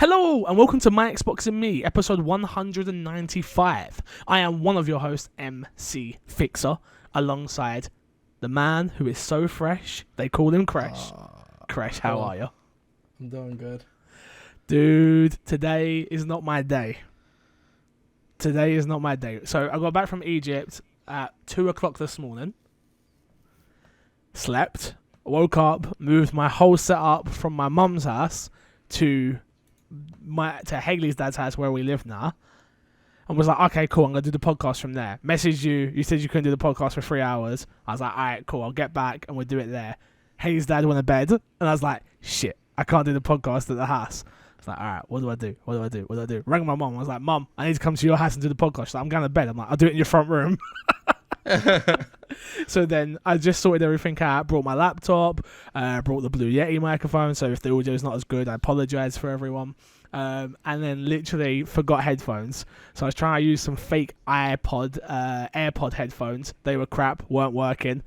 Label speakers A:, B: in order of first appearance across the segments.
A: Hello and welcome to My Xbox and Me, episode 195. I am one of your hosts, MC Fixer, alongside the man who is so fresh, they call him Crash. Crash, how are you?
B: I'm doing good.
A: Dude, today is not my day. Today is not my day. So I got back from Egypt at 2 o'clock this morning. Slept, woke up, moved my whole setup from my mum's house to Haley's dad's house where we live now, and was like, okay, cool, I'm gonna do the podcast from there. Messaged you said you couldn't do the podcast for 3 hours. I was like, alright, cool, I'll get back and we'll do it there. Haley's dad went to bed and I was like, shit, I can't do the podcast at the house. I was like, alright, what do I do? Rang my mum. I was like, Mum, I need to come to your house and do the podcast. She's like, I'm going to bed. I'm like, I'll do it in your front room. So then I just sorted everything out, brought my laptop, brought the Blue Yeti microphone, so if the audio is not as good, I apologise for everyone. And then literally forgot headphones. So I was trying to use some fake AirPod headphones. They were crap, weren't working.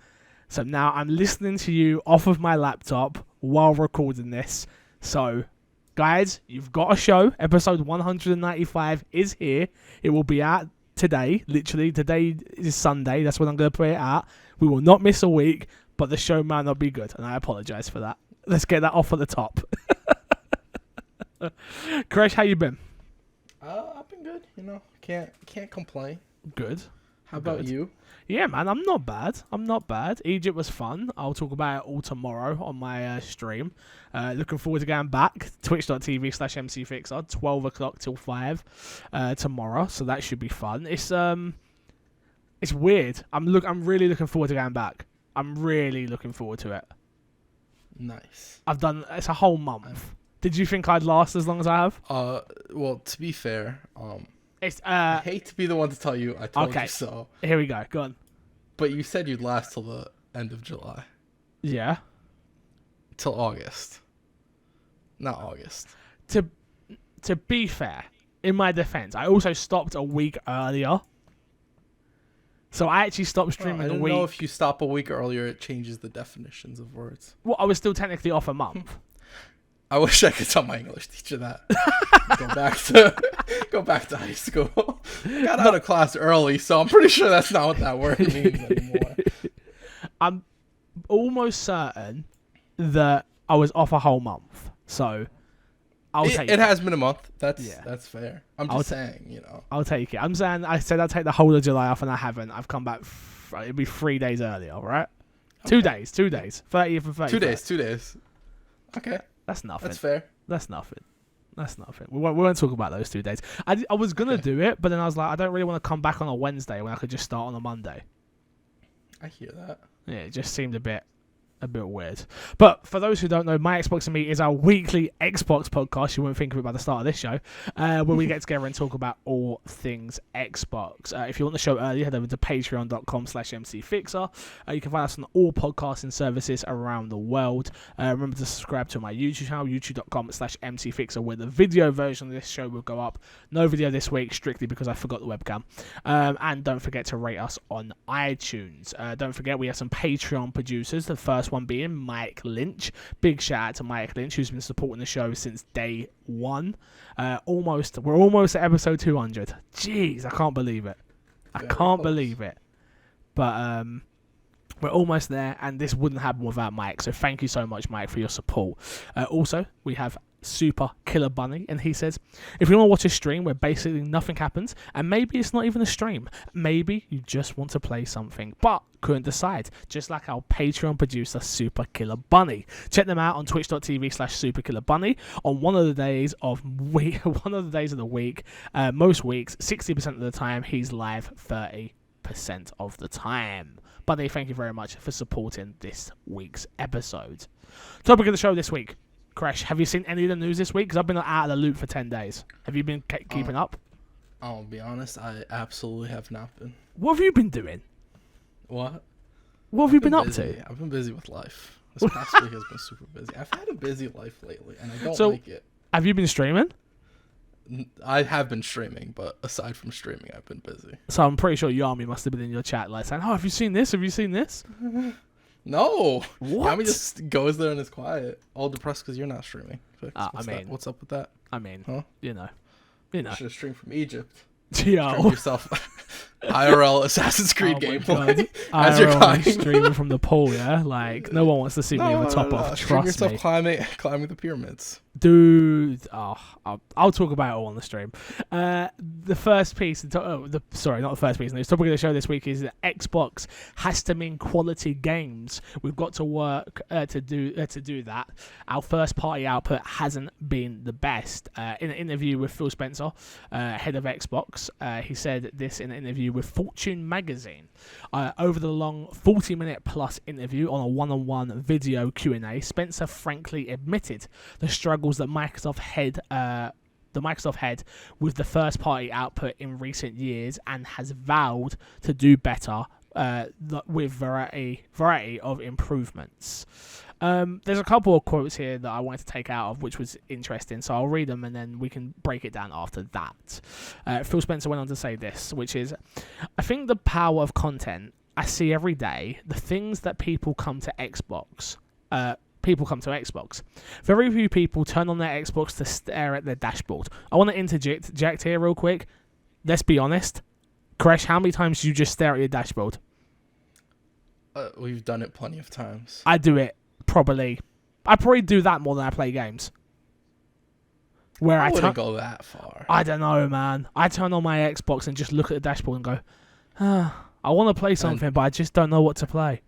A: So now I'm listening to you off of my laptop while recording this. So, guys, you've got a show. Episode 195 is here. It will be out today. Literally, today is Sunday. That's when I'm going to put it out. We will not miss a week, but the show might not be good, and I apologise for that. Let's get that off at the top. Crash, how you been?
B: I've been good. Can't complain.
A: Good.
B: How about you?
A: Yeah, man, I'm not bad. Egypt was fun. I'll talk about it all tomorrow on my stream. Looking forward to going back. Twitch.tv/MCFixer, 12 o'clock till 5 tomorrow. So that should be fun. It's weird. I'm really looking forward to going back. I'm really looking forward to it.
B: Nice.
A: It's a whole month. Did you think I'd last as long as I have?
B: Well, to be fair,
A: It's
B: I hate to be the one to tell you I told you so.
A: Here we go. Go on.
B: But you said you'd last till the end of July.
A: Yeah.
B: Till August. Not August.
A: To be fair, in my defense, I also stopped a week earlier. So I actually stopped streaming
B: I
A: a
B: don't
A: week.
B: know if you stop a week earlier, it changes the definitions of words.
A: Well, I was still technically off a month.
B: I wish I could tell my English teacher that. Go back to high school. Got out of class early, so I'm pretty sure that's not what that word means anymore.
A: I'm almost certain that I was off a whole month. So I'll take it.
B: It has been a month. That's fair. I'm
A: I'll
B: just saying,
A: I'll take it. I said I'd take the whole of July off and I haven't. I've come back. It'll be 3 days earlier, right? Okay. 2 days. 30th and 31st.
B: 2 days. Okay.
A: That's nothing.
B: That's fair.
A: That's nothing. We won't talk about those 2 days. I was going to do it, but then I was like, I don't really want to come back on a Wednesday when I could just start on a Monday.
B: I hear that.
A: Yeah, it just seemed a bit weird. But for those who don't know, My Xbox and Me is our weekly Xbox podcast. You wouldn't think of it by the start of this show, where we get together and talk about all things Xbox. If you want the show early, head over to patreon.com/mcfixer. You can find us on all podcasting services around the world. Remember to subscribe to my YouTube channel, youtube.com/mcfixer, where the video version of this show will go up. No video this week, strictly because I forgot the webcam. And don't forget to rate us on iTunes. Don't forget we have some Patreon producers. The first one being Mike Lynch. Big shout out to Mike Lynch, who's been supporting the show since day one. We're almost at episode 200. Jeez, I can't believe it. Believe it. But we're almost there, and this wouldn't happen without Mike. So thank you so much, Mike, for your support. Also, we have Super Killer Bunny, and he says, if you want to watch a stream where basically nothing happens, and maybe it's not even a stream, maybe you just want to play something but couldn't decide, just like our Patreon producer Super Killer Bunny. Check them out on twitch.tv/superkillerbunny. On one of the days of the week, most weeks, 60% of the time, he's live 30% of the time. Bunny, thank you very much for supporting this week's episode. Topic of the show this week. Crash, have you seen any of the news this week? Because I've been out of the loop for 10 days. Have you been keeping up?
B: I'll be honest, I absolutely have not been.
A: What have you been doing?
B: What?
A: What have you been up to?
B: I've been busy with life. This past week has been super busy. I've had a busy life lately, and I don't like it.
A: Have you been streaming?
B: I have been streaming, but aside from streaming, I've been busy.
A: So I'm pretty sure Yami must have been in your chat like saying, oh, have you seen this? Have you seen this?
B: No.
A: What?
B: Yami just goes there and is quiet. All depressed because you're not streaming.
A: What's
B: up with that?
A: I mean,
B: Huh?
A: you know.
B: You should have streamed from Egypt.
A: Yo.
B: Stream yourself IRL Assassin's Creed
A: Oh my
B: gameplay
A: God.
B: as you're
A: IRL
B: climbing.
A: streaming from the pool, yeah? Like, no one wants to see me with a top off,
B: Stream
A: trust
B: yourself
A: me.
B: climbing the pyramids.
A: Dude, I'll talk about it all on the stream. The first piece, sorry, not the first piece. The topic of the show this week is that Xbox has to mean quality games. We've got to work to do that. Our first party output hasn't been the best. In an interview with Phil Spencer, head of Xbox, he said this in an interview with Fortune magazine. Over the long 40-minute plus interview on a one-on-one video Q&A, Spencer frankly admitted the struggles that Microsoft had with the first party output in recent years, and has vowed to do better with variety of improvements. There's a couple of quotes here that I wanted to take out of, which was interesting, so I'll read them and then we can break it down after that. Phil Spencer went on to say this, which is, I think the power of content I see every day, the things that people come to Xbox. Very few people turn on their Xbox to stare at their dashboard. I want to interject here real quick. Let's be honest. Koresh, how many times do you just stare at your dashboard?
B: We've done it plenty of times.
A: I do it probably. I probably do that more than I play games. Where
B: I wouldn't go that far.
A: I don't know, man. I turn on my Xbox and just look at the dashboard and go, I want to play something, but I just don't know what to play.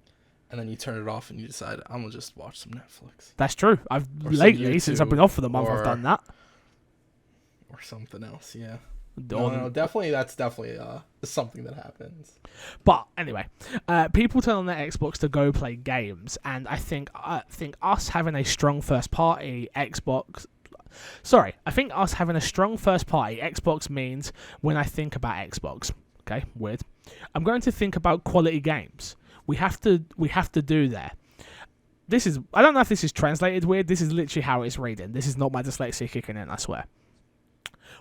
B: And then you turn it off and you decide, I'm going to just watch some Netflix.
A: That's true. Lately, since I've been off for the month, I've done that.
B: Or something else, yeah. No, definitely, that's definitely something that happens.
A: But anyway, people turn on their Xbox to go play games, and I think us having a strong first party Xbox means when I think about Xbox, okay, weird, I'm going to think about quality games. We have to do that. I don't know if this is translated weird. This is literally how it's reading. This is not my dyslexia kicking in, I swear.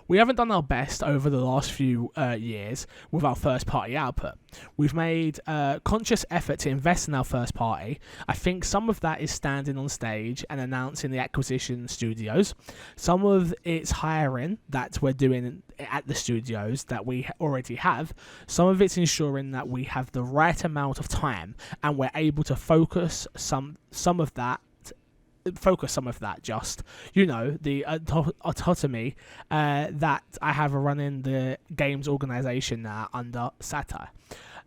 A: We haven't done our best over the last few years with our first party output. We've made a conscious effort to invest in our first party. I think some of that is standing on stage and announcing the acquisition studios. Some of it's hiring that we're doing at the studios that we already have. Some of it's ensuring that we have the right amount of time and we're able to focus some of that just, the autonomy that I have running the games organization now under Satire.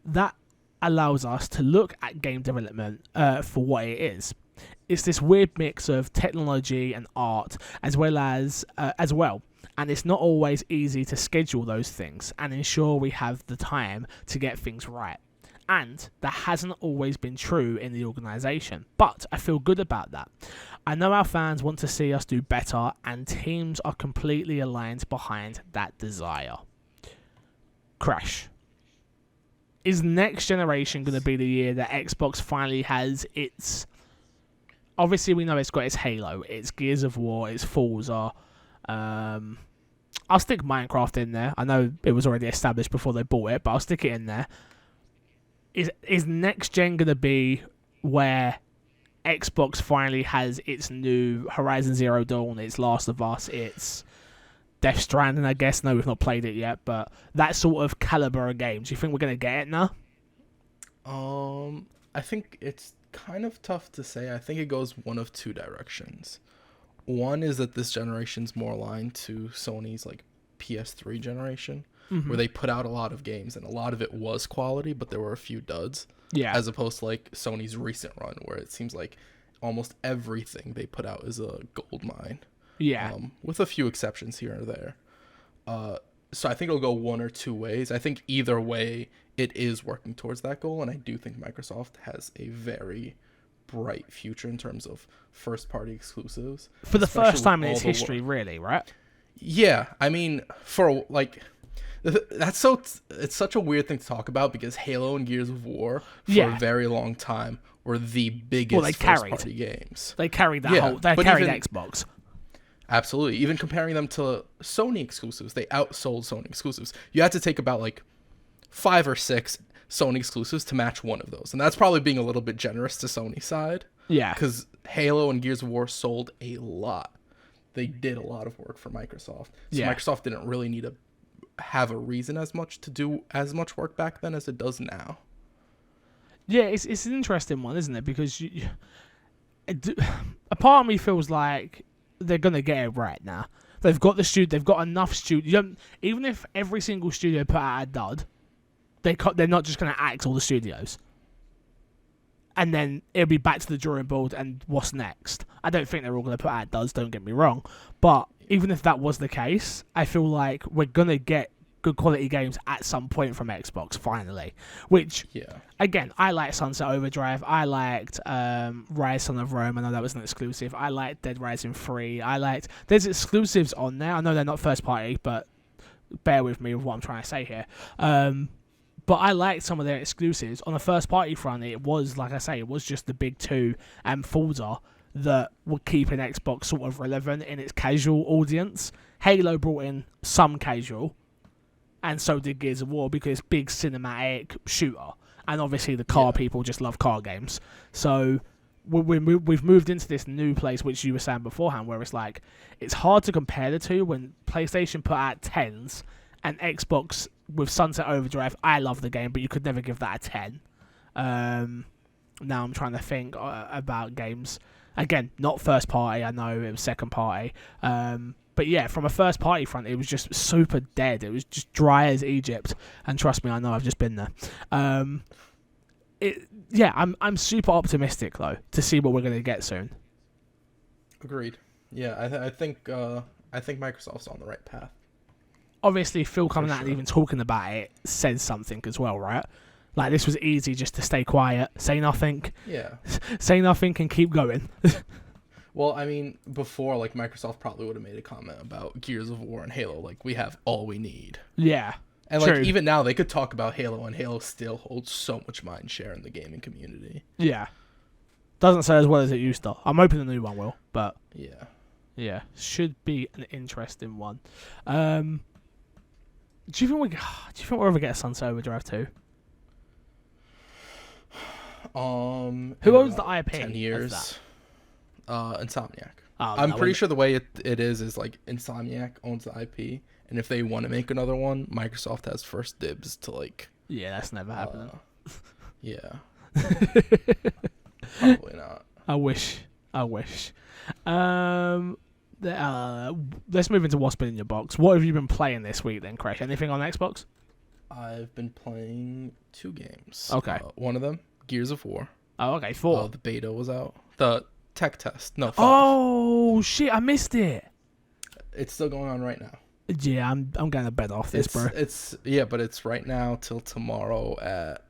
A: That allows us to look at game development for what it is. It's this weird mix of technology and art as well. And it's not always easy to schedule those things and ensure we have the time to get things right. And that hasn't always been true in the organisation, but I feel good about that. I know our fans want to see us do better, and teams are completely aligned behind that desire. Crash. Is next generation going to be the year that Xbox finally has its... Obviously, we know it's got its Halo, its Gears of War, its Forza. I'll stick Minecraft in there. I know it was already established before they bought it, but I'll stick it in there. Is next gen going to be where Xbox finally has its new Horizon Zero Dawn, its Last of Us, its Death Stranding, I guess? No, we've not played it yet, but that sort of caliber of game. Do you think we're going to get it now?
B: I think it's kind of tough to say. I think it goes one of two directions. One is that this generation's more aligned to Sony's PS3 generation, where they put out a lot of games and a lot of it was quality, but there were a few duds.
A: Yeah.
B: As opposed to Sony's recent run, where it seems like almost everything they put out is a gold mine.
A: Yeah.
B: With a few exceptions here and there. So I think it'll go one or two ways. I think either way, it is working towards that goal, and I do think Microsoft has a very bright future in terms of first-party exclusives.
A: For the first time in its history, really, right?
B: Yeah, I mean, it's such a weird thing to talk about because Halo and Gears of War for a very long time were the biggest first-party games.
A: They carried that Xbox.
B: Absolutely. Even comparing them to Sony exclusives, they outsold Sony exclusives. You had to take about 5 or 6 Sony exclusives to match one of those. And that's probably being a little bit generous to Sony's side.
A: Yeah.
B: Because Halo and Gears of War sold a lot. they did a lot of work for Microsoft. So
A: Yeah.
B: Microsoft didn't really need to have a reason as much to do as much work back then as it does now.
A: Yeah, it's an interesting one, isn't it? Because a part of me feels like they're gonna get it right now. They've got the studio. They've got enough studio. Even if every single studio put out a dud, they're not just gonna axe all the studios. And then it'll be back to the drawing board and what's next. I don't think they're all going to put out duds, don't get me wrong. But even if that was the case, I feel like we're going to get good quality games at some point from Xbox, finally. Which, again, I like Sunset Overdrive. I liked Rise Son of Rome. I know that was an exclusive. I liked Dead Rising 3. There's exclusives on there. I know they're not first party, but bear with me with what I'm trying to say here. But I liked some of their exclusives. On the first party front, it was, like I say, it was just the big two and Forza that were keeping Xbox sort of relevant in its casual audience. Halo brought in some casual, and so did Gears of War because big cinematic shooter. And obviously the car people just love car games. So we've moved into this new place, which you were saying beforehand, where it's like, it's hard to compare the two when PlayStation put out 10s and Xbox with Sunset Overdrive. I love the game, but you could never give that a 10. Now I'm trying to think about games. Again, not first party, I know it was second party. But yeah, from a first party front, it was just super dead. It was just dry as Egypt. And trust me, I know I've just been there. I'm super optimistic, though, to see what we're going to get soon.
B: Agreed. Yeah, I think Microsoft's on the right path.
A: Obviously, Phil coming out and even talking about it says something as well, right? Like, this was easy just to stay quiet, say nothing.
B: Yeah.
A: Say nothing and keep going.
B: Well, I mean, before, like, Microsoft probably would have made a comment about Gears of War and Halo. Like, we have all we need.
A: Yeah.
B: And,
A: true.
B: like, even now, they could talk about Halo, and Halo still holds so much mind share in the gaming community.
A: Yeah. Doesn't say as well as it used to. I'm hoping the new one will, but... Yeah. Should be an interesting one. Do you think we'll ever get a Sunset Overdrive 2? Who owns the IP?
B: 10 years. Insomniac.
A: Oh,
B: I'm pretty sure the way it is like Insomniac owns the IP, and if they want to make another one, Microsoft has first dibs to like.
A: Yeah, that's never happening.
B: Yeah. Probably not.
A: I wish. Let's move into what's been in your box. What have you been playing this week then, Crash? Anything on Xbox?
B: I've been playing 2 games.
A: Okay.
B: One of them, Gears of War.
A: Oh, okay. 4.
B: The beta was out. The tech test. No, 5.
A: Oh, shit. I missed it.
B: It's still going on right now.
A: Yeah, I'm going to bed off this, bro.
B: But it's right now till tomorrow at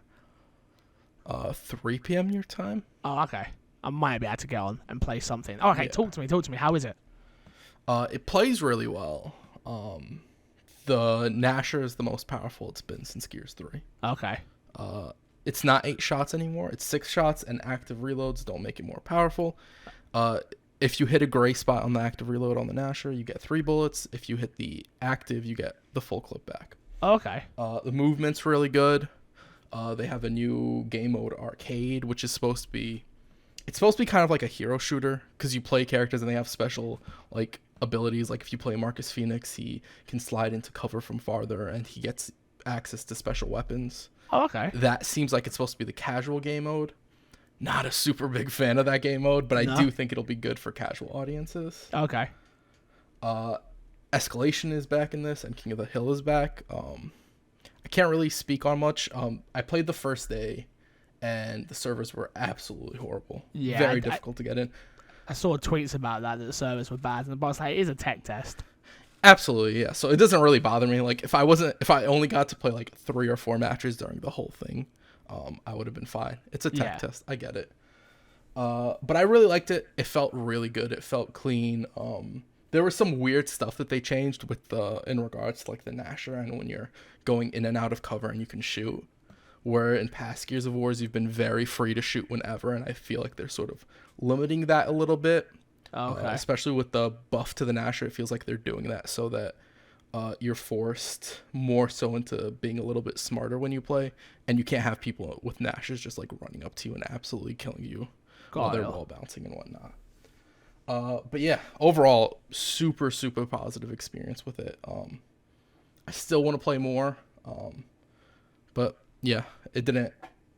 B: 3 p.m. your time.
A: Oh, okay. I might be able to get on and play something. Oh, okay, talk to me. How is it?
B: It plays really well. The Gnasher is the most powerful it's been since Gears 3.
A: Okay.
B: It's not 8 shots anymore. It's 6 shots, and active reloads don't make it more powerful. If you hit a gray spot on the active reload on the Gnasher, you get 3 bullets. If you hit the active, you get the full clip back.
A: Okay.
B: The movement's really good. They have a new game mode, Arcade, which is supposed to be... It's supposed to be kind of like a hero shooter, because you play characters and they have special like abilities. Like if you play Marcus Phoenix, he can slide into cover from farther, and he gets access to special weapons.
A: Oh, okay.
B: That seems like it's supposed to be the casual game mode. Not a super big fan of that game mode, but I do think it'll be good for casual audiences.
A: Okay.
B: Escalation is back in this, and King of the Hill is back. I can't really speak on much. I played the first day, and the servers were absolutely horrible.
A: Yeah,
B: very difficult to get in.
A: I saw tweets about that the servers were bad, and the boss like, it is a tech test.
B: Absolutely, yeah. So it doesn't really bother me. Like if I only got to play like 3 or 4 matches during the whole thing, I would have been fine. It's a tech test. I get it. But I really liked it. It felt really good. It felt clean. There was some weird stuff that they changed with in regards to like the Gnasher and when you're going in and out of cover and you can shoot. Where in past Gears of Wars you've been very free to shoot whenever, and I feel like they're sort of limiting that a little bit.
A: Okay.
B: Especially with the buff to the Gnasher, it feels like they're doing that so that you're forced more so into being a little bit smarter when you play, and you can't have people with Gnashers just like running up to you and absolutely killing you while they're wall bouncing and whatnot. But yeah, overall, super super positive experience with it. I still want to play more. But yeah, it didn't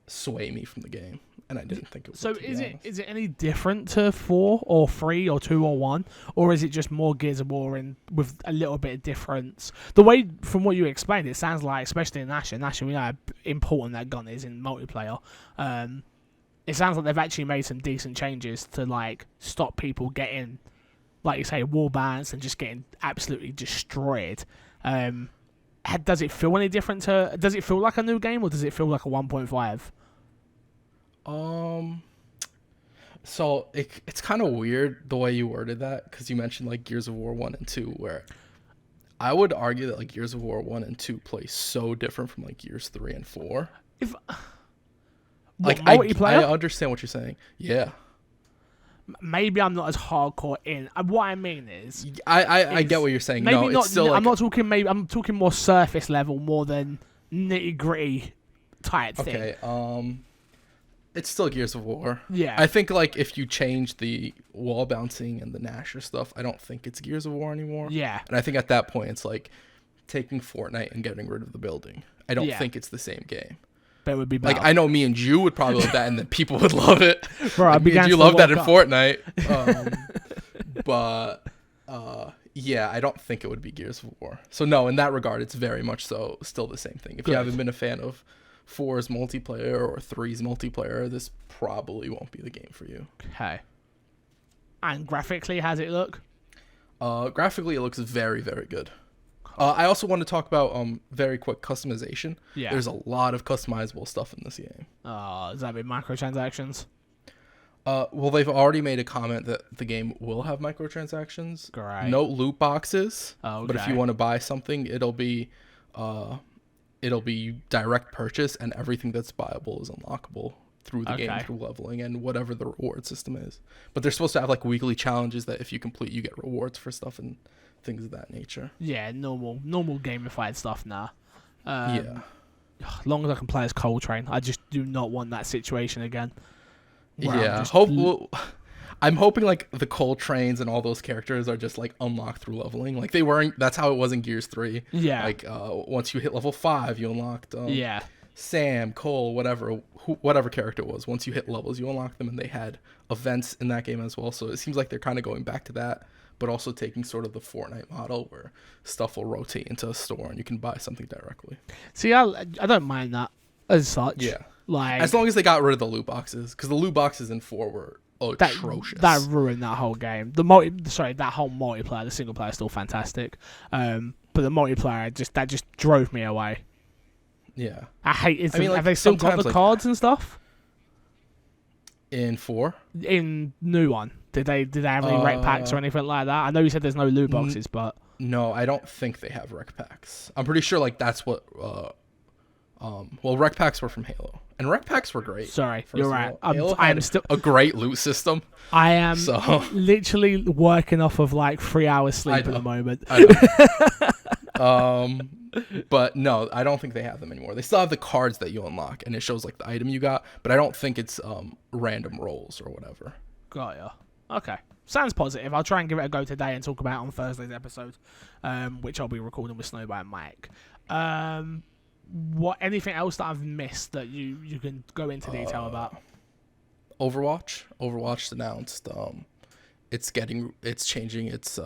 B: sway me from the game, and I didn't think it would.
A: So
B: to be
A: is
B: honest.
A: it any different to 4 or 3 or 2 or 1, or is it just more Gears of War in with a little bit of difference? The way from what you explained, it sounds like, especially in Ashen, we know how important that gun is in multiplayer. It sounds like they've actually made some decent changes to like stop people getting, like you say, wall bans and just getting absolutely destroyed. Does it feel any different to? Does it feel like a new game, or does it feel like a 1.5?
B: So it's kind of weird the way you worded that, because you mentioned like Gears of War 1 and 2, where I would argue that like Gears of War 1 and 2 play so different from like Gears 3 and 4.
A: If
B: Like
A: multiplayer,
B: I understand what you're saying. Yeah.
A: maybe I'm not as hardcore in. What I mean is,
B: I get what you're saying.
A: maybe
B: No,
A: not.
B: it's still like,
A: I'm not talking. Maybe I'm talking more surface level, more than nitty gritty type thing.
B: okay. It's still Gears of War.
A: Yeah.
B: I think like if you change the wall bouncing and the Nasher stuff, I don't think it's Gears of War anymore.
A: Yeah.
B: And I think at that point it's like taking Fortnite and getting rid of the building. I don't
A: Yeah.
B: think it's the same game.
A: But it would be better.
B: Like I know me and you would probably love that, and then people would love it.
A: Bro, I
B: Like, me
A: began
B: and you
A: to
B: love that in
A: walk
B: Fortnite. But yeah, I don't think it would be Gears of War. So no, in that regard, it's very much so still the same thing. If you
A: Good.
B: haven't been a fan of 4's multiplayer or 3's multiplayer, this probably won't be the game for you.
A: Okay. And graphically, how's it look?
B: Graphically, it looks very, very good. I also want to talk about very quick customization.
A: Yeah.
B: There's a lot of customizable stuff in this game.
A: Does that mean microtransactions?
B: Well, they've already made a comment that the game will have microtransactions.
A: Great.
B: No loot boxes.
A: Oh,
B: But if
A: okay.
B: you want to buy something, it'll be direct purchase, and everything that's buyable is unlockable through the game
A: Okay.
B: through leveling and whatever the reward system is. But they're supposed to have like weekly challenges that if you complete, you get rewards for stuff and things of that nature.
A: Yeah, normal gamified stuff now.
B: Yeah.
A: As long as I can play as Coltrane, I just do not want that situation again. where I'm
B: Yeah.
A: just
B: I'm hoping like the coal trains and all those characters are just like unlocked through leveling. Like they weren't. That's how it was in Gears 3.
A: Yeah.
B: Like once you hit level 5, you unlocked
A: yeah.
B: Sam, Cole, whatever character it was. Once you hit levels, you unlock them, and they had events in that game as well. So it seems like they're kind of going back to that, but also taking sort of the Fortnite model where stuff will rotate into a store and you can buy something directly.
A: See, I don't mind that as such.
B: Yeah.
A: Like,
B: As long as they got rid of the loot boxes, because the loot boxes in 4 were atrocious.
A: that ruined that whole game. That whole multiplayer. The single player is still fantastic, but the multiplayer just drove me away.
B: Yeah.
A: I hate it.
B: I mean, like,
A: have they still got
B: sometimes,
A: the
B: like-
A: cards and stuff
B: In 4?
A: in new one? Did they have any rec packs or anything like that? I know you said there's no loot boxes, but
B: No, I don't think they have rec packs. I'm pretty sure like that's what well, rec packs were from Halo, and rec packs were great.
A: sorry,
B: First
A: you're
B: of
A: right.
B: all, Halo
A: I'm
B: had
A: still.
B: a great loot system.
A: I am
B: So
A: literally working off of like 3 hours sleep
B: I
A: at the
B: know.
A: moment.
B: I know. But no, I don't think they have them anymore. They still have the cards that you unlock, and it shows like the item you got, but I don't think it's random rolls or whatever.
A: Got ya. Okay. Sounds positive. I'll try and give it a go today and talk about it on Thursday's episode, which I'll be recording with Snowboy and Mike. Anything else that I've missed that you can go into detail about?
B: Overwatch announced it's changing its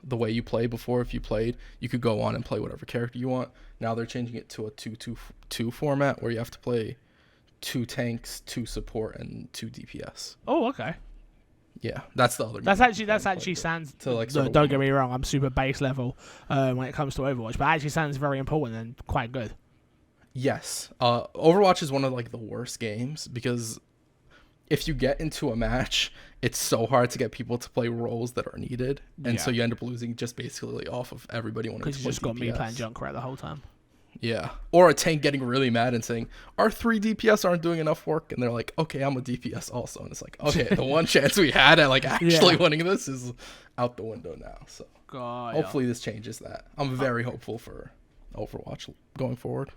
B: the way you play. Before, if you played, you could go on and play whatever character you want. Now they're changing it to a 2-2-2 format where you have to play 2 tanks, 2 support, and 2 DPS.
A: Oh, okay.
B: Yeah, that's the other.
A: That's
B: game
A: actually
B: I'm playing
A: sounds.
B: to, like,
A: no,
B: sort of
A: don't
B: warm
A: get me wrong. I'm super base level when it comes to Overwatch, but it actually sounds very important and quite good.
B: Yes. Overwatch is one of like the worst games because if you get into a match, it's so hard to get people to play roles that are needed, and so
A: Yeah.
B: you end up losing just basically off of everybody wanting to
A: Because
B: play
A: you just got me
B: DPS.
A: playing Junkrat the whole time.
B: Yeah. Or a tank getting really mad and saying, our 3 DPS aren't doing enough work. And they're like, okay, I'm a DPS also. And it's like, okay, the one chance we had at like actually
A: Yeah.
B: winning this is out the window now. So
A: God,
B: hopefully this changes that. I'm very hopeful for Overwatch going forward.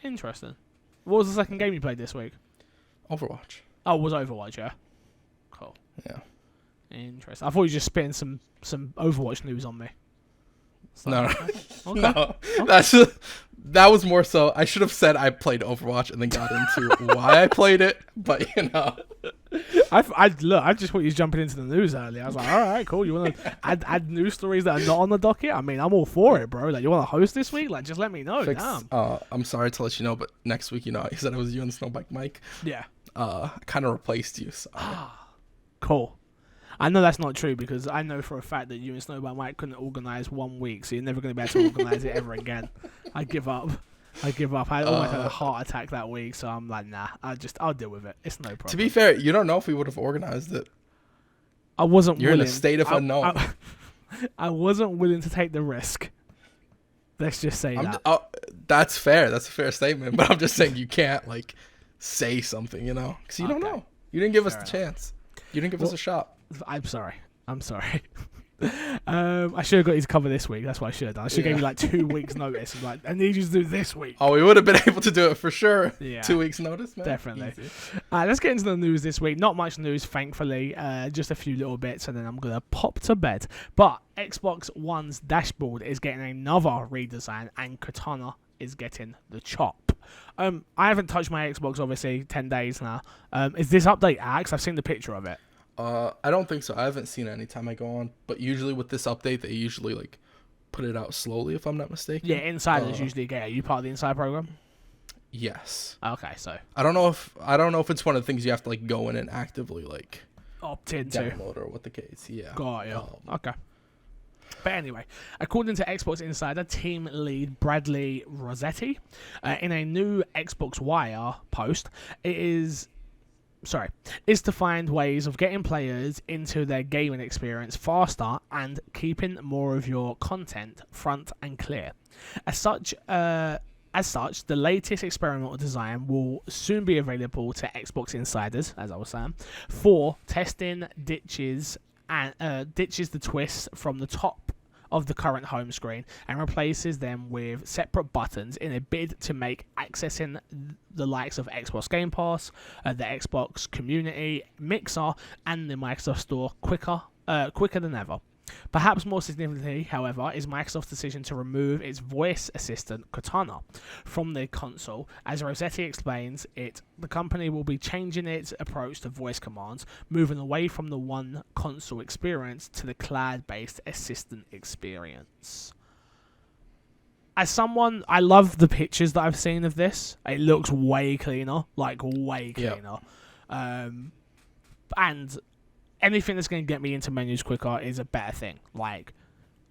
A: Interesting. What was the second game you played this week?
B: Overwatch.
A: Oh, it was Overwatch, yeah. Cool.
B: Yeah.
A: Interesting. I thought you were just spitting some Overwatch news on me. So,
B: No,
A: okay.
B: no,
A: Okay.
B: that was more so. I should have said I played Overwatch and then got into why I played it, but you know.
A: I just thought you was jumping into the news earlier. I was like, all right, cool. You want to add news stories that are not on the docket? I mean, I'm all for it, bro. Like, you want to host this week? Like, just let me know. Damn.
B: I'm sorry to let you know, but next week, you know, I said it was you and Snowbike Mike.
A: Yeah.
B: Kind of replaced you. So.
A: Cool. I know that's not true because I know for a fact that you and Snowball Mike couldn't organise 1 week, so you're never going to be able to organise it ever again. I give up. I almost had a heart attack that week, so I'm like, nah, I'll deal with it. It's no problem.
B: To be fair, you don't know if we would have organized it.
A: I wasn't
B: You're
A: willing.
B: in a state of unknown.
A: I wasn't willing to take the risk. Let's just say that.
B: That's fair. That's a fair statement. But I'm just saying you can't, like, say something, you know? Because you don't know. You didn't give us the chance. You didn't give us a shot.
A: I'm sorry. I should have got you to cover this week. That's what I should have done. I should have gave you like 2 weeks notice. I'm like, I need you to do this week.
B: Oh, we would have been able to do it for sure.
A: Yeah.
B: 2 weeks notice, man.
A: Definitely. Let's get into the news this week. Not much news, thankfully. Just a few little bits, and then I'm going to pop to bed. But Xbox One's dashboard is getting another redesign, and Cortana is getting the chop. I haven't touched my Xbox, obviously, 10 days now. Is this update out? 'Cause I've seen the picture of it.
B: I don't think so. I haven't seen it any time I go on. But usually with this update, they usually, like, put it out slowly, if I'm not mistaken.
A: Yeah, Insiders usually get it. Are you part of the Inside program?
B: Yes.
A: Okay, so
B: I don't know if it's one of the things you have to, like, go in and actively, like,
A: opt into.
B: download or what the case. Yeah.
A: Got you. Okay. But anyway, according to Xbox Insider team lead Bradley Rossetti, in a new Xbox Wire post, is to find ways of getting players into their gaming experience faster and keeping more of your content front and clear. As such, the latest experimental design will soon be available to Xbox insiders, as I was saying, for testing ditches the twists from the top of the current home screen and replaces them with separate buttons in a bid to make accessing the likes of Xbox Game Pass, the Xbox Community, Mixer, and the Microsoft Store quicker than ever. Perhaps more significantly, however, is Microsoft's decision to remove its voice assistant Cortana from the console. As Rossetti explains it, the company will be changing its approach to voice commands, moving away from the one console experience to the cloud-based assistant experience. As someone, I love the pictures that I've seen of this. It looks way cleaner, like way cleaner. Yep. And anything that's going to get me into menus quicker is a better thing. Like,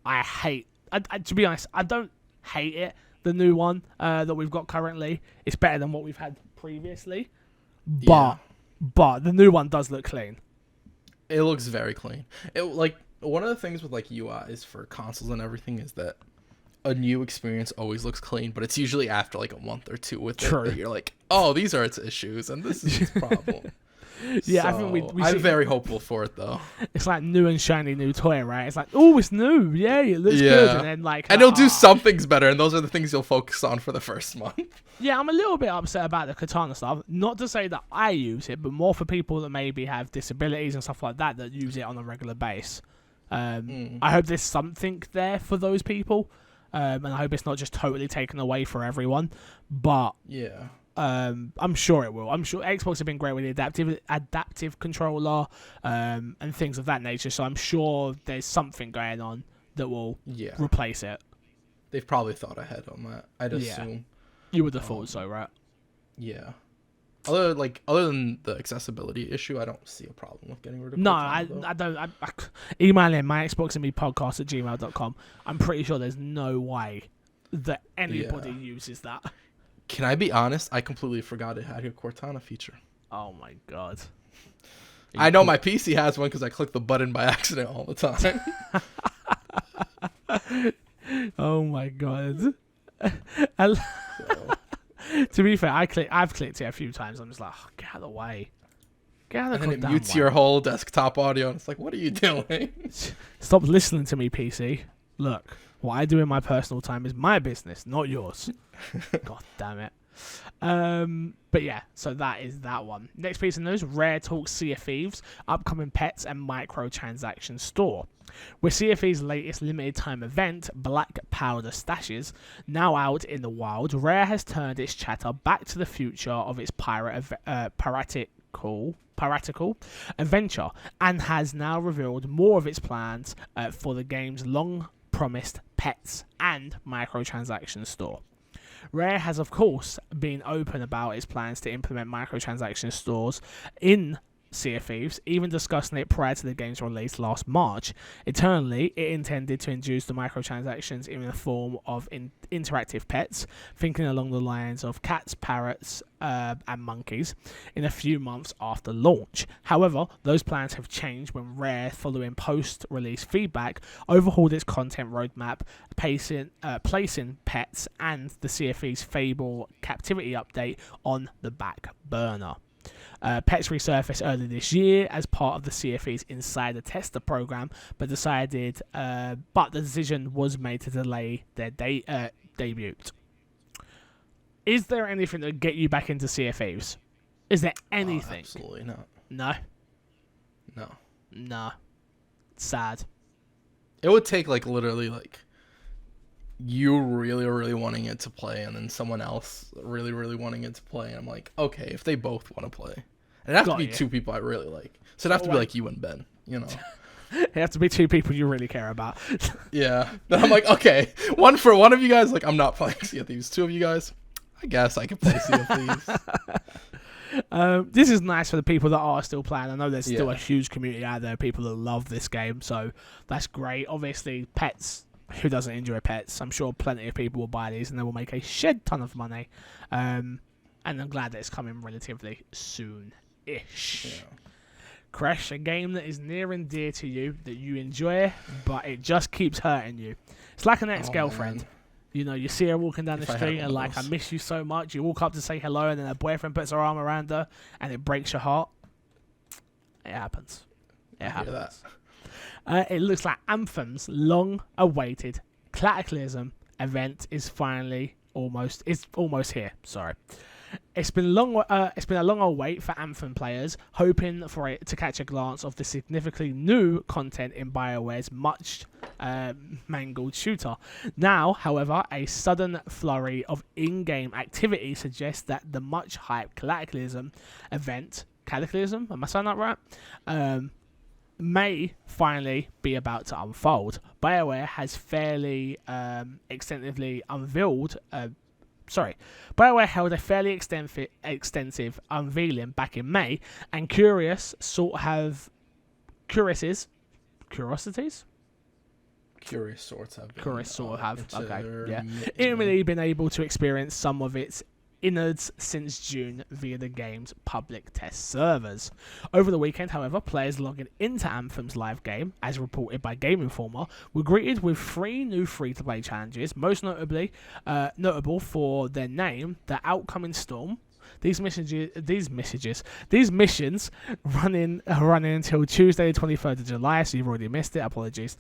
A: to be honest, I don't hate it. The new one that we've got currently, it's better than what we've had previously. But the new one does look clean.
B: It looks very clean. One of the things with like UIs for consoles and everything is that a new experience always looks clean, but it's usually after like a month or two with it that you're like, oh, these are its issues and this is its problem.
A: Yeah,
B: so,
A: I think
B: I'm very hopeful for it though.
A: It's like new and shiny new toy, right? It's like, oh, it's new, yeah, it looks good, and then
B: and it'll do some things better, and those are the things you'll focus on for the first month.
A: Yeah, I'm a little bit upset about the Cortana stuff. Not to say that I use it, but more for people that maybe have disabilities and stuff like that use it on a regular base. I hope there's something there for those people, and I hope it's not just totally taken away for everyone. But
B: yeah.
A: I'm sure it will. I'm sure Xbox have been great with the adaptive controller and things of that nature. So I'm sure there's something going on that will replace it.
B: They've probably thought ahead on that. I'd assume.
A: You would have thought so, right?
B: Yeah. Other than the accessibility issue, I don't see a problem with getting rid of.
A: No,
B: Cortana,
A: I don't. Email in my Xbox and me podcast at gmail.com. I'm pretty sure there's no way that anybody uses that.
B: Can I be honest? I completely forgot it had a Cortana feature.
A: Oh my god.
B: I know my PC has one because I click the button by accident all the time.
A: Oh my god. To be fair, I've clicked it a few times. I'm just like, oh, get out of the way. Get out of the way. And then it mutes
B: your whole desktop audio. And it's like, what are you doing?
A: Stop listening to me, PC. Look. What I do in my personal time is my business, not yours. God damn it. But yeah, so that is that one. Next piece of news, Rare talks Sea of Thieves, upcoming pets and microtransaction store. With Sea of Thieves' latest limited time event, Black Powder Stashes, now out in the wild, Rare has turned its chatter back to the future of its piratical adventure and has now revealed more of its plans for the game's long promised pets and microtransaction store. Rare has, of course, been open about its plans to implement microtransaction stores in Sea of Thieves, even discussing it prior to the game's release last March. Internally, it intended to introduce the microtransactions in the form of interactive pets, thinking along the lines of cats, parrots, and monkeys, in a few months after launch. However, those plans have changed when Rare, following post-release feedback, overhauled its content roadmap, placing pets and the Sea of Thieves Fable Captivity update on the back burner. Pets resurfaced earlier this year as part of the Sea of Thieves Insider Tester program, but the decision was made to delay their debut. Is there anything that would get you back into Sea of Thieves? Is there anything?
B: Absolutely not.
A: No. Sad.
B: It would take literally you really wanting it to play and then someone else really wanting it to play. And I'm like, okay, if they both want to play, and it has to be two people I really like. So it'd have to be like you and Ben,
A: It has to be two people you really care about.
B: Yeah. Then I'm like, okay, one for one of you guys, I'm not playing Sea of Thieves. Two of you guys, I guess I could play Sea of Thieves.
A: This is nice for the people that are still playing. I know there's still a huge community out there, people that love this game, so that's great. Obviously, pets. Who doesn't enjoy pets? I'm sure plenty of people will buy these and they will make a shed ton of money. And I'm glad that it's coming relatively soon-ish.
B: Yeah.
A: Crash, a game that is near and dear to you, that you enjoy, but it just keeps hurting you. It's like an ex-girlfriend. You see her walking down the street and I miss you so much. You walk up to say hello and then her boyfriend puts her arm around her and it breaks your heart. It happens. It looks like Anthem's long-awaited Cataclysm event is almost here. Sorry. It's been a long wait for Anthem players, hoping for it to catch a glance of the significantly new content in BioWare's much mangled shooter. Now, however, a sudden flurry of in-game activity suggests that the much-hyped Cataclysm event, Cataclysm, am I saying that right? May finally be about to unfold. BioWare has fairly extensively unveiled. BioWare held a fairly extensive unveiling back in May, and curious sort have okay. Intimately been able to experience some of its innards since June via the game's public test servers. Over the weekend, however, players logging into Anthem's live game, as reported by Game Informer, were greeted with 3 new free-to-play challenges, most notable for their name, the Outcoming Storm. These missions running until Tuesday, the 23rd of July, so you've already missed it, apologies.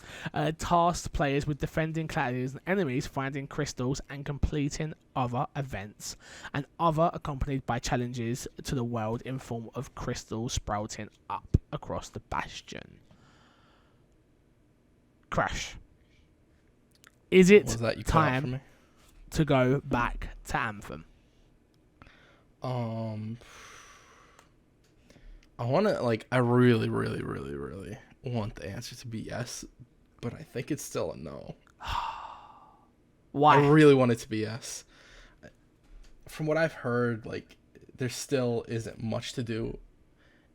A: Tasked players with defending Cataclysm's enemies, finding crystals, and completing other events, and other accompanied by challenges to the world in form of crystals sprouting up across the bastion. Crash. Is it time to go back to Anthem?
B: I want to I really want the answer to be yes, but I think it's still a no.
A: Why?
B: I really want it to be yes. From what I've heard, there still isn't much to do,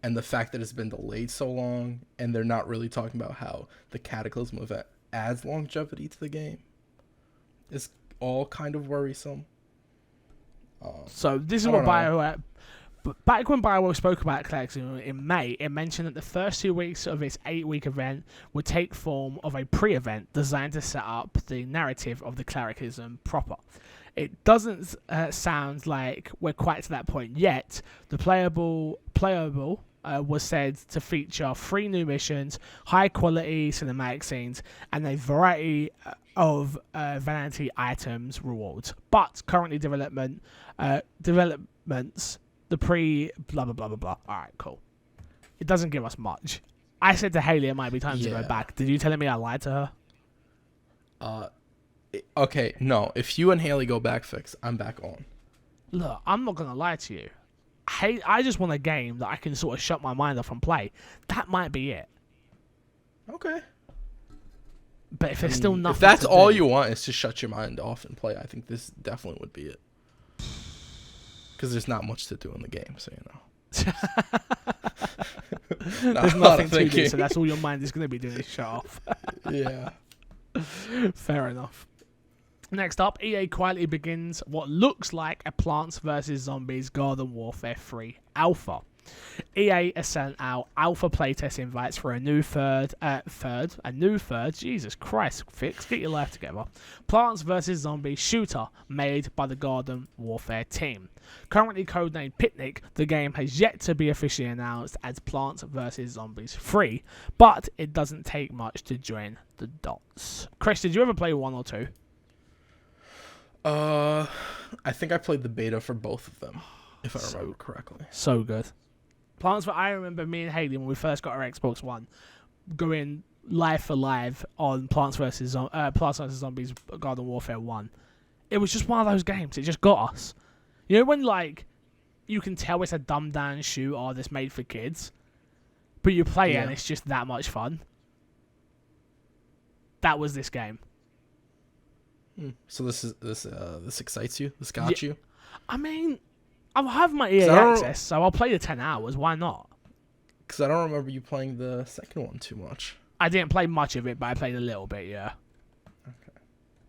B: and the fact that it's been delayed so long, and they're not really talking about how the Cataclysm event adds longevity to the game, is all kind of worrisome.
A: So this is what BioWare... Back when BioWare spoke about Cataclysm in May, it mentioned that the first 2 weeks of its 8-week event would take form of a pre-event designed to set up the narrative of the Cataclysm proper. It doesn't sound like we're quite to that point yet. The playable was said to feature 3 new missions, high-quality cinematic scenes, and a variety of vanity items rewards. But currently developments, the blah blah blah blah blah. All right, cool. It doesn't give us much. I said to Haley it might be time to go back. Did you telling me I lied to her?
B: Okay, no. If you and Haley go back fix, I'm back on.
A: Look, I'm not gonna lie to you. I just want a game that I can sort of shut my mind off and play. That might be it.
B: Okay.
A: But if there's still nothing,
B: if that's all you want is to shut your mind off and play, I think this definitely would be it. Because there's not much to do in the game, so you know.
A: There's nothing to do, so that's all your mind is going to be doing is shut off.
B: Yeah.
A: Fair enough. Next up, EA quietly begins what looks like a Plants vs. Zombies Garden Warfare 3 alpha. EA has sent out alpha playtest invites for a new third, Jesus Christ, Fix, get your life together, Plants vs. Zombies shooter made by the Garden Warfare team. Currently codenamed Picnic, the game has yet to be officially announced as Plants vs. Zombies 3, but it doesn't take much to join the dots. Chris, did you ever play 1 or 2?
B: I think I played the beta for both of them, if I remember correctly.
A: So good. I remember me and Haley when we first got our Xbox One going live for live on Plants vs. Zombies Garden Warfare 1. It was just one of those games. It just got us. You know when like you can tell it's a dumbed down shooter that's made for kids, but you play it and it's just that much fun. That was this game.
B: So this excites you? This got you?
A: I mean, I'll have my EA access, so I'll play the 10 hours. Why not?
B: Because I don't remember you playing the second one too much.
A: I didn't play much of it, but I played a little bit, yeah.
B: Okay.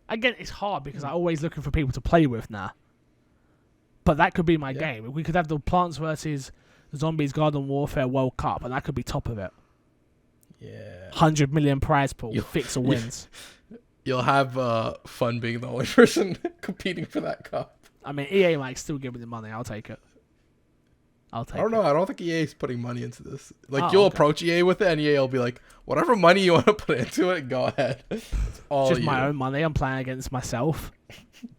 A: Again, it's hard because I'm always looking for people to play with now. But that could be my game. We could have the Plants vs. Zombies Garden Warfare World Cup, and that could be top of it.
B: Yeah.
A: 100 million prize pool. Fix or wins.
B: You'll have fun being the only person competing for that cup.
A: I mean, EA might still give me the money. I'll take it.
B: I don't know. I don't think EA is putting money into this. Like, you'll approach EA with it, and EA will be like, whatever money you want to put into it, go ahead. It's all
A: just my own money. I'm playing against myself.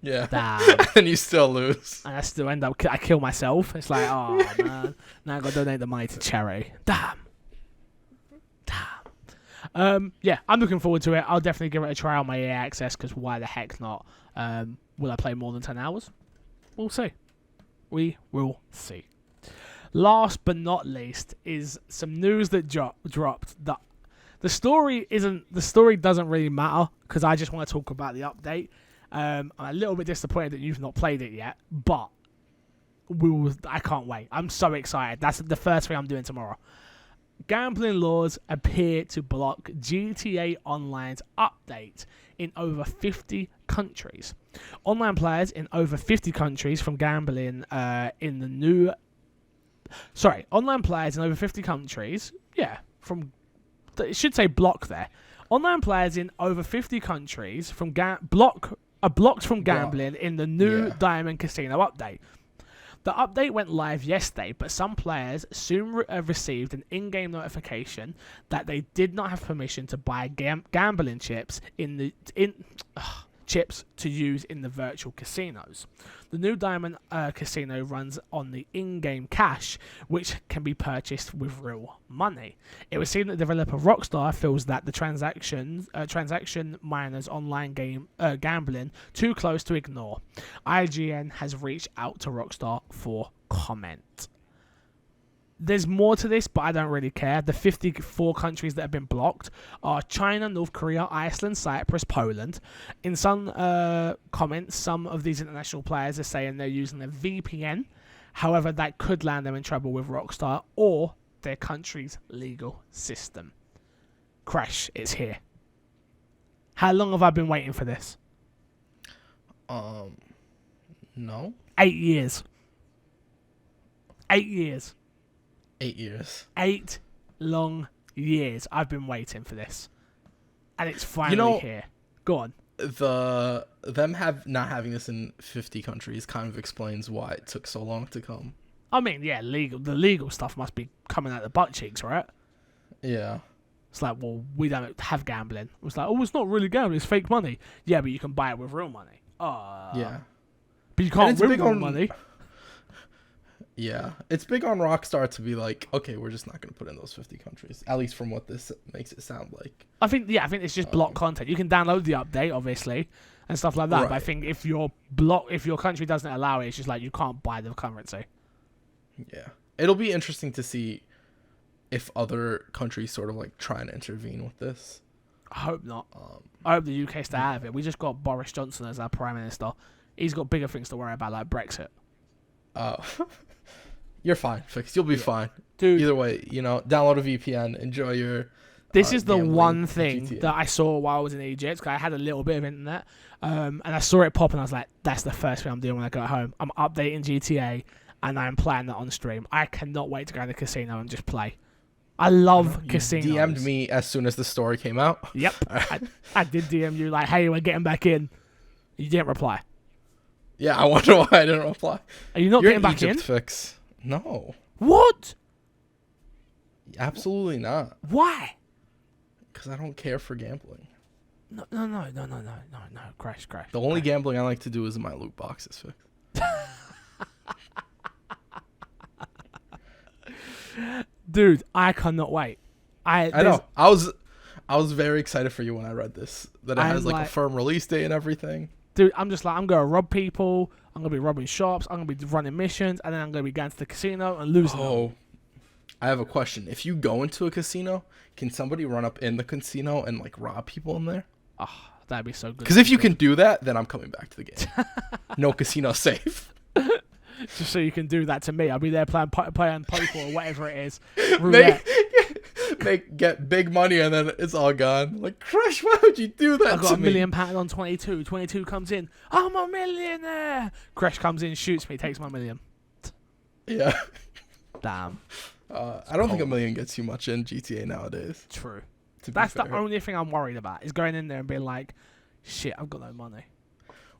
B: Yeah.
A: Damn.
B: And you still lose.
A: And I still end up... I kill myself. It's like, oh, man. Now I've got to donate the money to charity. Damn. Yeah, I'm looking forward to it. I'll definitely give it a try on my EA access, because why the heck not? Will I play more than 10 hours? We'll see. We will see. Last but not least is some news that dropped. The story doesn't really matter, because I just want to talk about the update. I'm a little bit disappointed that you've not played it yet, but I can't wait. I'm so excited. That's the first thing I'm doing tomorrow. Gambling laws appear to block GTA Online's update in over 50 countries. Online players in over 50 countries from gambling online players in over 50 countries, it should say block there. Online players in over 50 countries are blocked from gambling in the new Diamond Casino update. The update went live yesterday, but some players soon received an in-game notification that they did not have permission to buy gambling chips chips to use in the virtual casinos. The new Diamond Casino runs on the in-game cash, which can be purchased with real money. It was seen that developer Rockstar feels that the transaction miners online gambling too close to ignore. IGN has reached out to Rockstar for comment. There's more to this, but I don't really care. The 54 countries that have been blocked are China, North Korea, Iceland, Cyprus, Poland. In some comments, some of these international players are saying they're using a VPN. However, that could land them in trouble with Rockstar or their country's legal system. Crash, it's here. How long have I been waiting for this?
B: No.
A: 8 years. 8 years.
B: 8 years.
A: 8 long years I've been waiting for this. And it's finally here. Go on.
B: Them not having this in 50 countries kind of explains why it took so long to come.
A: I mean, yeah, the legal stuff must be coming out the butt cheeks, right?
B: Yeah.
A: It's like, well, we don't have gambling. It's like, oh, it's not really gambling, it's fake money. Yeah, but you can buy it with real money.
B: Yeah.
A: But you can't
B: it's
A: win
B: big
A: real
B: on-
A: money.
B: Yeah. It's big on Rockstar to be like, okay, we're just not going to put in those 50 countries. At least from what this makes it sound like.
A: I think it's just block content. You can download the update, obviously, and stuff like that. But I
B: Right.
A: think if your country doesn't allow it, it's just like you can't buy the currency.
B: Yeah. It'll be interesting to see if other countries sort of like try and intervene with this.
A: I hope not. I hope the UK stay out of it. We just got Boris Johnson as our Prime Minister. He's got bigger things to worry about, like Brexit.
B: You're fine, Fix. You'll be fine.
A: Dude,
B: Either way, download a VPN, enjoy your.
A: this is the
B: gambling
A: one
B: in
A: thing
B: GTA.
A: that I saw while I was in Egypt, because I had a little bit of internet, and I saw it pop, and I was like, that's the first thing I'm doing when I go home. I'm updating GTA, and I'm playing that on stream. I cannot wait to go to the casino and just play. I love
B: You
A: casinos.
B: DM'd me as soon as the story came out.
A: Yep. I did DM you like, hey, we're getting back in. You didn't reply.
B: Yeah, I wonder why I didn't reply.
A: Are you not
B: You're
A: getting back
B: Egypt,
A: in?
B: Fix. No,
A: What?
B: absolutely not.
A: Why?
B: Because I don't care for gambling.
A: No, Crash.
B: The only gambling I like to do is in my loot boxes, Fix.
A: Dude, I cannot wait.
B: I know. I was very excited for you when I read this. That it has like a firm release date and everything.
A: Dude, I'm just like, I'm going to rob people. I'm going to be robbing shops. I'm going to be running missions. And then I'm going to be going to the casino and losing them.
B: Oh, I have a question. If you go into a casino, can somebody run up in the casino and like rob people in there?
A: Oh, that'd be so good.
B: Because if you can do that, then I'm coming back to the game. No casino safe.
A: Just so you can do that to me. I'll be there playing poker or whatever it is. Roulette.
B: Get big money and then it's all gone. Like, Crush, why would you do that
A: I got
B: to
A: £1
B: me?
A: million on 22. 22 comes in. I'm a millionaire. Crash comes in, shoots me, takes my million.
B: Yeah.
A: Damn.
B: I don't think $1 million gets you much in GTA nowadays.
A: True.
B: To be
A: That's
B: fair.
A: the only thing I'm worried about, is going in there and being like, shit, I've got no money.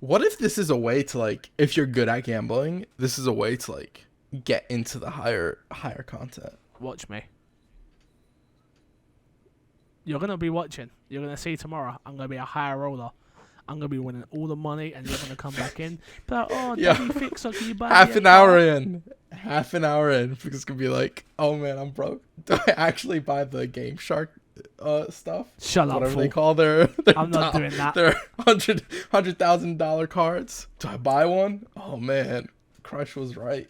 B: What if this is a way to like, if you're good at gambling, this is a way to like get into the higher content.
A: Watch me. You're going to be watching. You're going to see tomorrow. I'm going to be a higher roller. I'm going to be winning all the money, and you're going to come back in. But, oh,
B: Yeah.
A: Daddy Fixer, can you buy
B: Half
A: me a
B: an
A: car?
B: hour in, because it's gonna be like, oh man, I'm broke. Do I actually buy the Game Shark stuff?
A: Shut up,
B: Whatever they
A: fool.
B: call their
A: I'm not doing that.
B: Their $100,000 cards. Do I buy one? Oh man, Crush was right.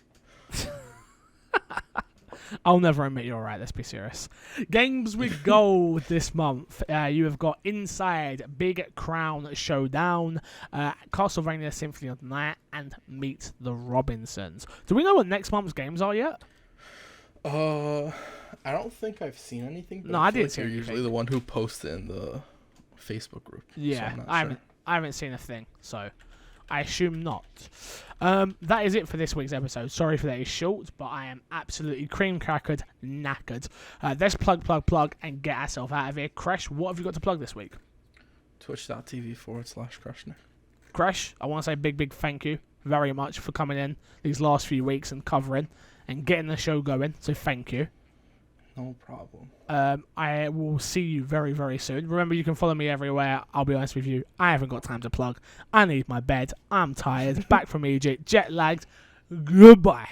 A: I'll never admit you're right, let's be serious. Games with gold this month. You have got Inside, Big Crown Showdown, Castlevania Symphony of the Night, and Meet the Robinsons. Do we know what next month's games are yet?
B: I don't think I've seen anything. But
A: No,
B: I
A: I
B: feel
A: didn't
B: like
A: see
B: you're
A: anything.
B: usually the one who posted in the Facebook group.
A: Yeah,
B: so I'm not
A: I
B: sure.
A: haven't seen a thing, so I assume not. That is it for this week's episode. Sorry for that it's short, but I am absolutely cream crackered, knackered. Let's plug, and get ourselves out of here. Crash, what have you got to plug this week?
B: Twitch.tv/Crushnick.
A: Crash, I want to say big thank you very much for coming in these last few weeks and covering and getting the show going, so thank you.
B: No problem.
A: I will see you very, very soon. Remember, you can follow me everywhere. I'll be honest with you, I haven't got time to plug. I need my bed. I'm tired. Back from Egypt, jet lagged. Goodbye.